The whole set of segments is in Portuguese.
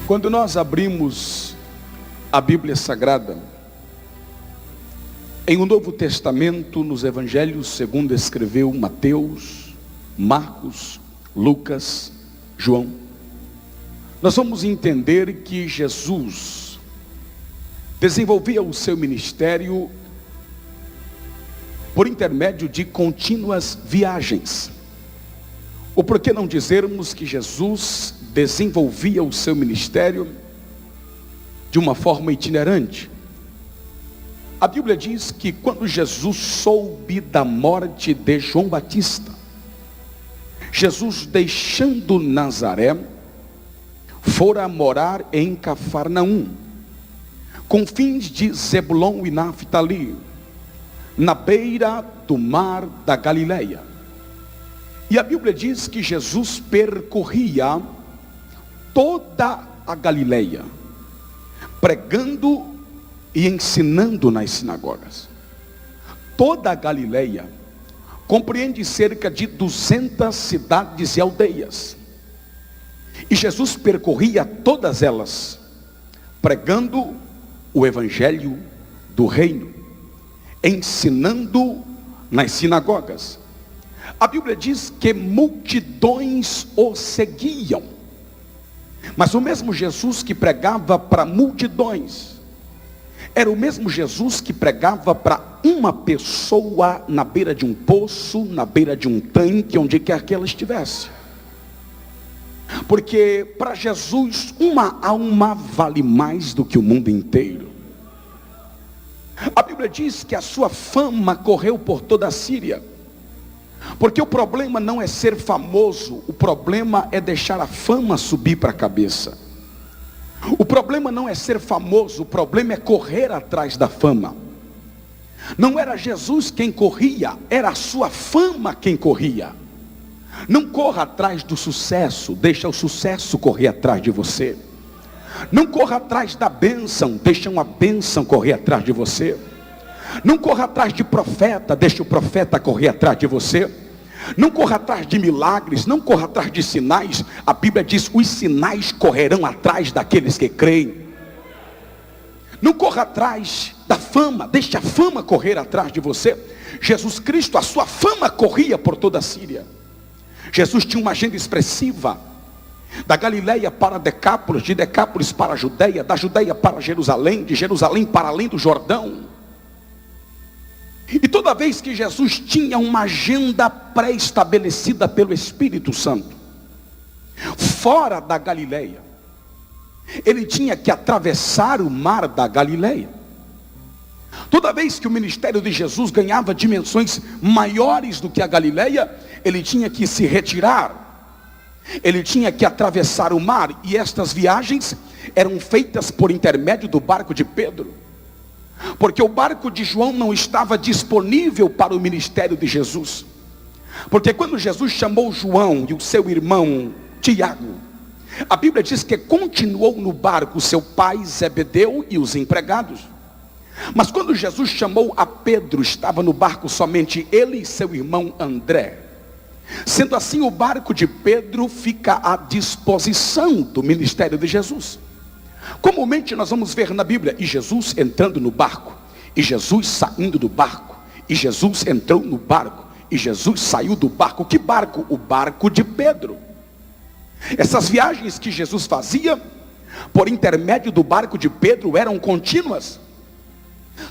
Quando nós abrimos a Bíblia Sagrada, em o Novo Testamento, nos Evangelhos, segundo escreveu Mateus, Marcos, Lucas, João, nós vamos entender que Jesus desenvolvia o seu ministério por intermédio de contínuas viagens. Ou por que não dizermos que Jesus desenvolvia o seu ministério de uma forma itinerante? A Bíblia diz que quando Jesus soube da morte de João Batista, Jesus, deixando Nazaré, fora morar em Cafarnaum, confins de Zebulon e Naftali, na beira do mar da Galileia. E a Bíblia diz que Jesus percorria toda a Galileia, pregando e ensinando nas sinagogas. Toda a Galileia compreende cerca de 200 cidades e aldeias. E Jesus percorria todas elas, pregando o evangelho do reino, ensinando nas sinagogas. A Bíblia diz que multidões o seguiam. Mas o mesmo Jesus que pregava para multidões era o mesmo Jesus que pregava para uma pessoa na beira de um poço, na beira de um tanque, onde quer que ela estivesse. Porque para Jesus uma alma vale mais do que o mundo inteiro. A Bíblia diz que a sua fama correu por toda a Síria. Porque o problema não é ser famoso, o problema é deixar a fama subir para a cabeça. O problema não é ser famoso, o problema é correr atrás da fama. Não era Jesus quem corria, era a sua fama quem corria. Não corra atrás do sucesso, deixa o sucesso correr atrás de você. Não corra atrás da bênção, deixa uma bênção correr atrás de você. Não corra atrás de profeta, deixa o profeta correr atrás de você. Não corra atrás de milagres, não corra atrás de sinais. A Bíblia diz, os sinais correrão atrás daqueles que creem. Não corra atrás da fama, deixa a fama correr atrás de você. Jesus Cristo, a sua fama corria por toda a Síria. Jesus tinha uma agenda expressiva, da Galileia para Decápolis, de Decápolis para a Judeia, da Judeia para Jerusalém, de Jerusalém para além do Jordão. E toda vez que Jesus tinha uma agenda pré-estabelecida pelo Espírito Santo, fora da Galileia, ele tinha que atravessar o mar da Galileia. Toda vez que o ministério de Jesus ganhava dimensões maiores do que a Galileia, ele tinha que se retirar. Ele tinha que atravessar o mar, e estas viagens eram feitas por intermédio do barco de Pedro, porque o barco de João não estava disponível para o ministério de Jesus. Porque quando Jesus chamou João e o seu irmão Tiago, a Bíblia diz que continuou no barco seu pai Zebedeu e os empregados. Mas quando Jesus chamou a Pedro, estava no barco somente ele e seu irmão André. Sendo assim, o barco de Pedro fica à disposição do ministério de Jesus. Comumente nós vamos ver na Bíblia, e Jesus entrando no barco, e Jesus saindo do barco, e Jesus entrou no barco, e Jesus saiu do barco. Que barco? O barco de Pedro. Essas viagens que Jesus fazia, por intermédio do barco de Pedro, eram contínuas.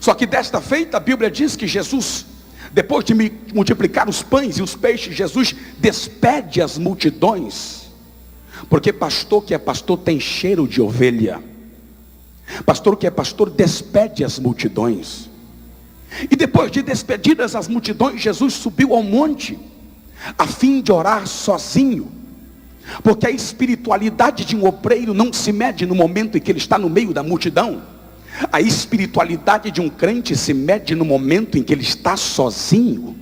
Só que desta feita, a Bíblia diz que Jesus, depois de multiplicar os pães e os peixes, Jesus despede as multidões. Porque pastor que é pastor tem cheiro de ovelha. Pastor que é pastor despede as multidões. E depois de despedidas as multidões, Jesus subiu ao monte, a fim de orar sozinho. Porque a espiritualidade de um obreiro não se mede no momento em que ele está no meio da multidão. A espiritualidade de um crente se mede no momento em que ele está sozinho.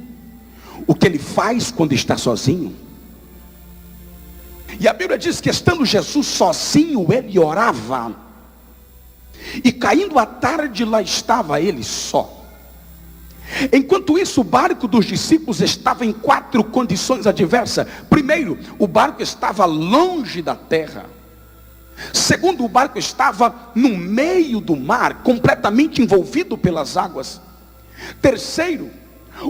O que ele faz quando está sozinho. E a Bíblia diz que estando Jesus sozinho, ele orava. E caindo a tarde, lá estava ele só. Enquanto isso, o barco dos discípulos estava em 4 condições adversas. Primeiro, o barco estava longe da terra. Segundo, o barco estava no meio do mar, completamente envolvido pelas águas. Terceiro,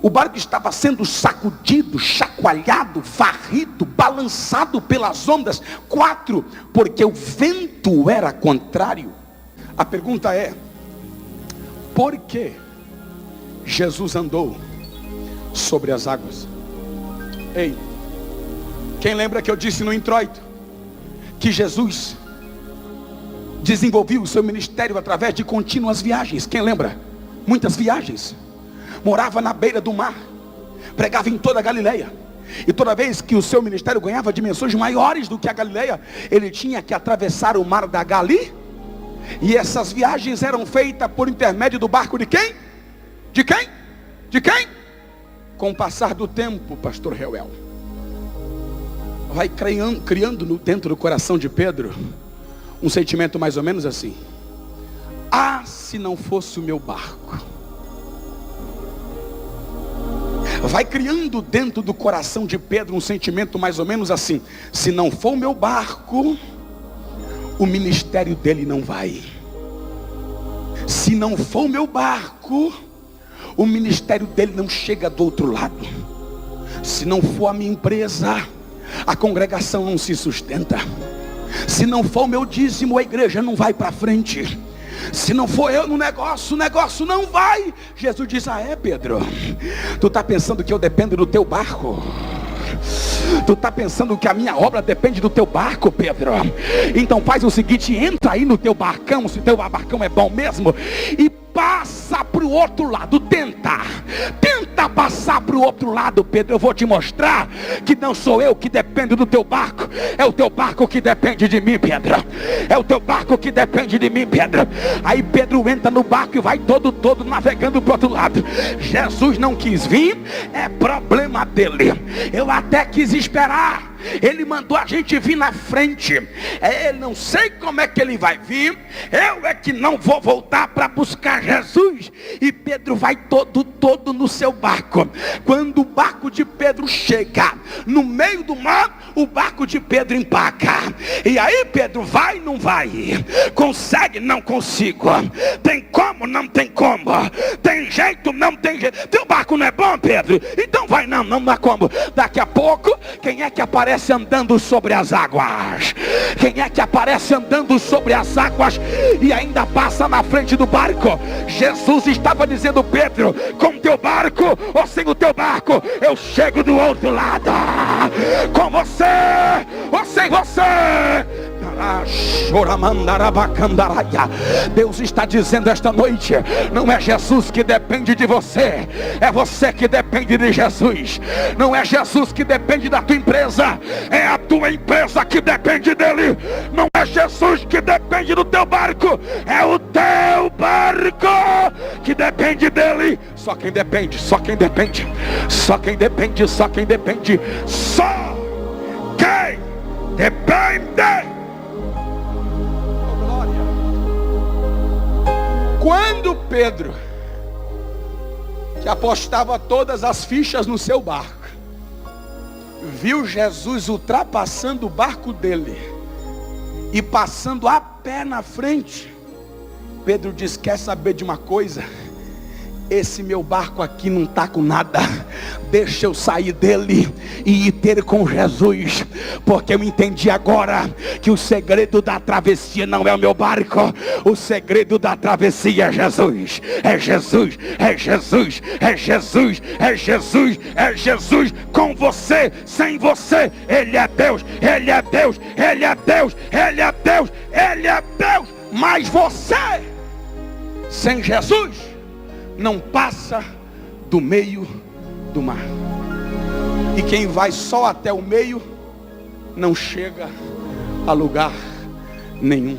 o barco estava sendo sacudido, chacoalhado, varrido, balançado pelas ondas. 4, porque o vento era contrário. A pergunta é: por que Jesus andou sobre as águas? Ei, quem lembra que eu disse no introito que Jesus desenvolveu o seu ministério através de contínuas viagens? Quem lembra? Muitas viagens. Morava na beira do mar, pregava em toda a Galileia, e toda vez que o seu ministério ganhava dimensões maiores do que a Galileia, ele tinha que atravessar o mar da Gali. E essas viagens eram feitas por intermédio do barco de quem? De quem? De quem? Com o passar do tempo, pastor Reuel, vai criando dentro do coração de Pedro um sentimento mais ou menos assim: ah, se não fosse o meu barco. Vai criando dentro do coração de Pedro um sentimento mais ou menos assim: se não for o meu barco, o ministério dele não vai. Se não for o meu barco, o ministério dele não chega do outro lado. Se não for a minha empresa, a congregação não se sustenta. Se não for o meu dízimo, a igreja não vai para frente. Se não for eu no negócio, o negócio não vai. Jesus diz: ah é, Pedro? Tu está pensando que eu dependo do teu barco? Tu está pensando que a minha obra depende do teu barco, Pedro? Então faz o seguinte: entra aí no teu barcão, se teu barcão é bom mesmo, e passa para o outro lado. Tenta passar para o outro lado, Pedro. Eu vou te mostrar que não sou eu que dependo do teu barco, é o teu barco que depende de mim, Pedro. É o teu barco que depende de mim, Pedro. Aí Pedro entra no barco e vai todo navegando para o outro lado. Jesus não quis vir, é problema dele. Eu até quis esperar, ele mandou a gente vir na frente. Eu não sei como é que ele vai vir, eu é que não vou voltar para buscar Jesus. E Pedro vai todo no seu barco. Quando o barco de Pedro chega no meio do mar, o barco de Pedro empaca. E aí Pedro vai, não vai? Consegue, não consigo? Tem como, não tem como? Tem jeito, não tem jeito? Teu barco não é bom, Pedro? Então vai, não dá como. Daqui a pouco, quem é que aparece andando sobre as águas? Quem é que aparece andando sobre as águas e ainda passa na frente do barco? Jesus estava dizendo: Pedro, com teu barco ou sem o teu barco, eu chego do outro lado. Com você ou sem você. Deus está dizendo esta noite: não é Jesus que depende de você, é você que depende de Jesus. Não é Jesus que depende da tua empresa, é a tua empresa que depende dele. Não é Jesus que depende do teu barco, é o teu barco que depende dele. Só quem depende, só quem depende, só quem depende, só quem depende, só quem depende. Quando Pedro, que apostava todas as fichas no seu barco, viu Jesus ultrapassando o barco dele e passando a pé na frente, Pedro disse: quer saber de uma coisa? Esse meu barco aqui não está com nada, deixa eu sair dele e ir ter com Jesus, porque eu entendi agora que o segredo da travessia não é o meu barco, o segredo da travessia é Jesus. É Jesus, é Jesus, é Jesus, é Jesus, é Jesus. Com você, sem você, Ele é Deus, Ele é Deus, Ele é Deus, Ele é Deus, Ele é Deus. Mas você, sem Jesus, não passa do meio do mar. E quem vai só até o meio não chega a lugar nenhum.